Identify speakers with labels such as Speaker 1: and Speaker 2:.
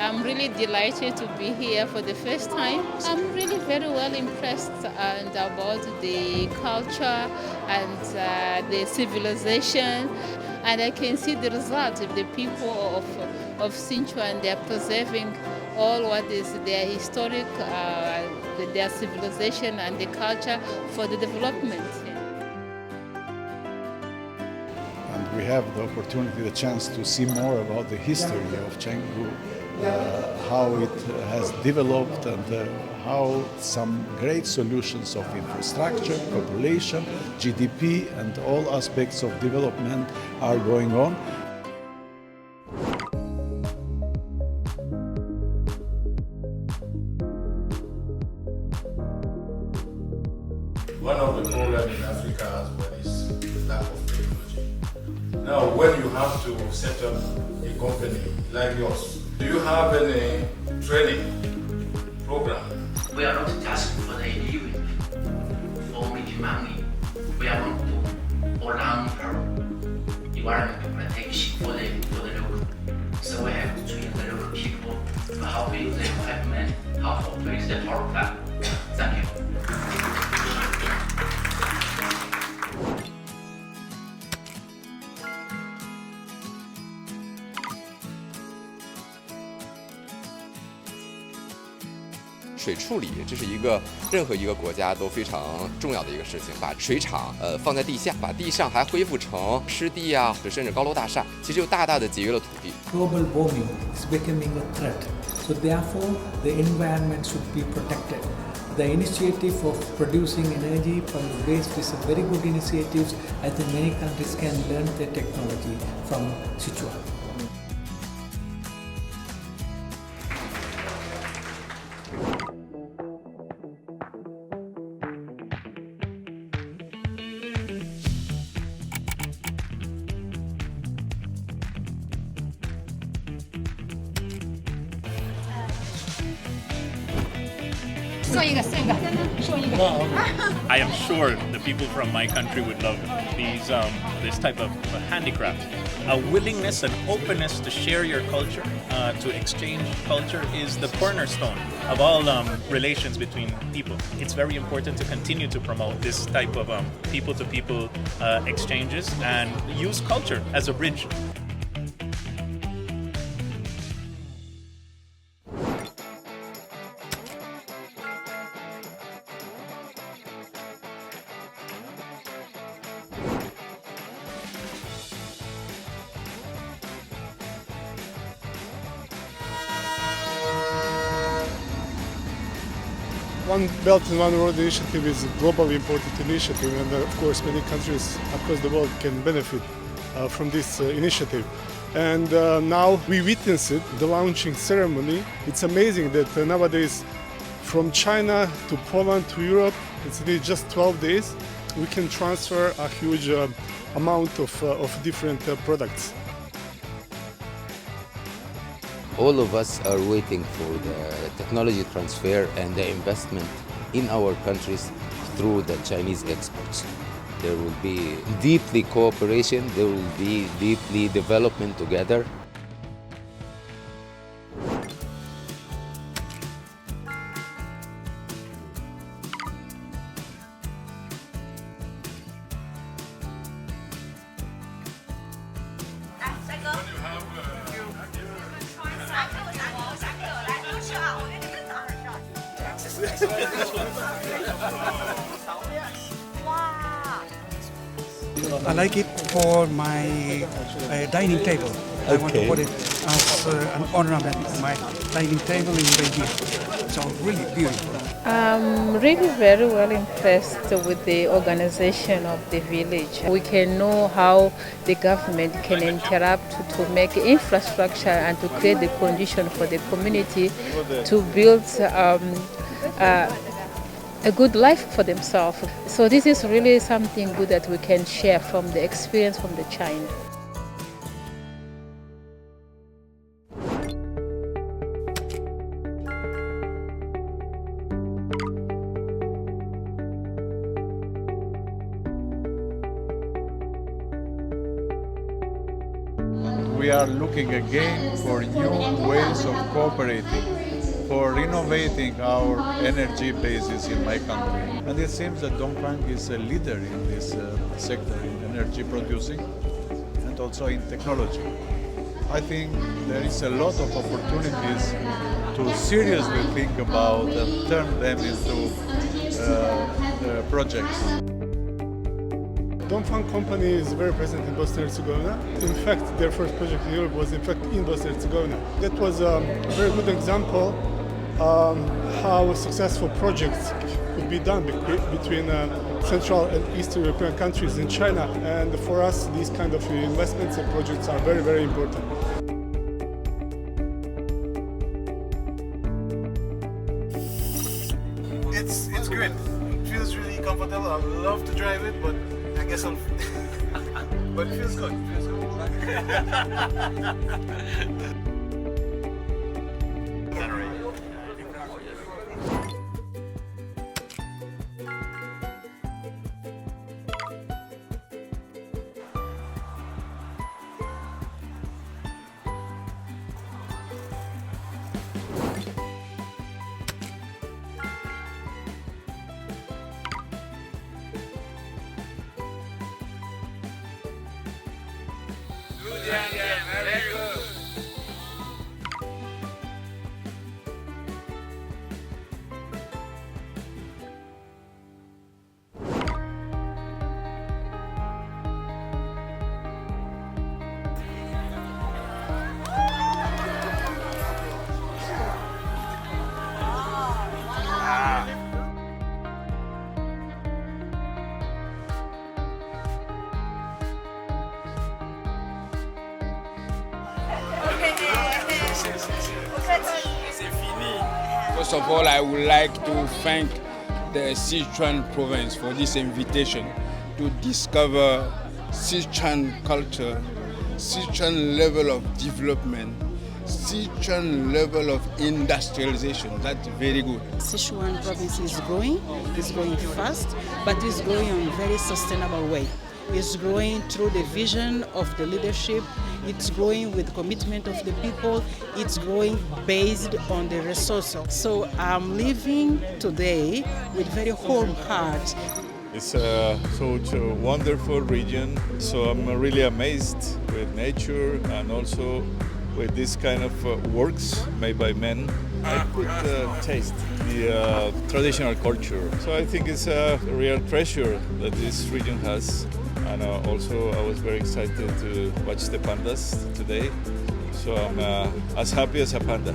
Speaker 1: I'm really delighted to be here for the first time. I'm really very well impressed about the culture and the civilization. And I can see the result of the people of Sichuan. They are preserving all what is their historic, their civilization and the culture for the development.
Speaker 2: And we have the opportunity, the chance to see more about the history of Chengdu, how it has developed and how some great solutions of infrastructure, population, GDP and all aspects of development are going on.
Speaker 3: One of the problems in Africa as well is the lack of technology. Now, when you have to set up a company like yours, do you have any training program?
Speaker 4: We are not just for the living or making money. We are going to do long-term environment protection for the local. So we have to train the local people how to use the equipment, how to operate the power plant. Thank you.
Speaker 5: 水处理，这是任何一个国家都非常重要的一个事情。把水厂放在地下，把地上还恢复成湿地啊，甚至高楼大厦，其实就大大的节约了土地。
Speaker 6: Global warming is becoming a threat, so therefore the environment should be protected. The initiative of producing energy from the waste is a very good initiative. I think many countries can learn the technology from Sichuan.
Speaker 7: I am sure the people from my country would love this type of handicraft. A willingness and openness to share your culture, to exchange culture, is the cornerstone of all relations between people. It's very important to continue to promote this type of people-to-people exchanges and use culture as a bridge.
Speaker 8: One Belt and One Road initiative is a globally important initiative, and of course many countries across the world can benefit from this initiative. And now we witness it, the launching ceremony. It's amazing that nowadays from China to Poland to Europe, it's just 12 days, we can transfer a huge amount of different products.
Speaker 9: All of us are waiting for the technology transfer and the investment in our countries through the Chinese exports. There will be deeply cooperation, there will be deeply development together.
Speaker 10: I like it for my dining table. I want to put it as an ornament on my dining table in Beijing. So really beautiful.
Speaker 1: I'm really very well impressed with the organization of the village. We can know how the government can interact to make infrastructure and to create the condition for the community to build a good life for themselves. So this is really something good that we can share from the experience from the China.
Speaker 2: we are looking again for new ways of cooperating, for renovating our energy bases in my country. And it seems that Dongfang is a leader in this sector, in energy producing and also in technology. I think there is a lot of opportunities to seriously think about and turn them into projects.
Speaker 8: Dongfang company is very present in Bosnia and Herzegovina. In fact, their first project in Europe was in Bosnia and Herzegovina. That was a very good example how successful projects could be done between Central and Eastern European countries in China. And for us, these kind of investments and projects are very, very important.
Speaker 11: It's good. It feels really comfortable. I would love to drive it, but I guess I'm. But it feels good. It feels good.
Speaker 12: First of all, I would like to thank the Sichuan province for this invitation to discover Sichuan culture, Sichuan level of development, Sichuan level of industrialization. That's very good.
Speaker 13: Sichuan province is growing fast, but it's growing in a very sustainable way. It's growing through the vision of the leadership. It's growing with commitment of the people. It's growing based on the resources. So I'm living today with very warm heart.
Speaker 14: It's such a wonderful region. So I'm really amazed with nature and also with this kind of works made by men. I could taste the traditional culture. So I think it's a real treasure that this region has. And also I was very excited to watch the pandas today. So I'm as happy as a panda.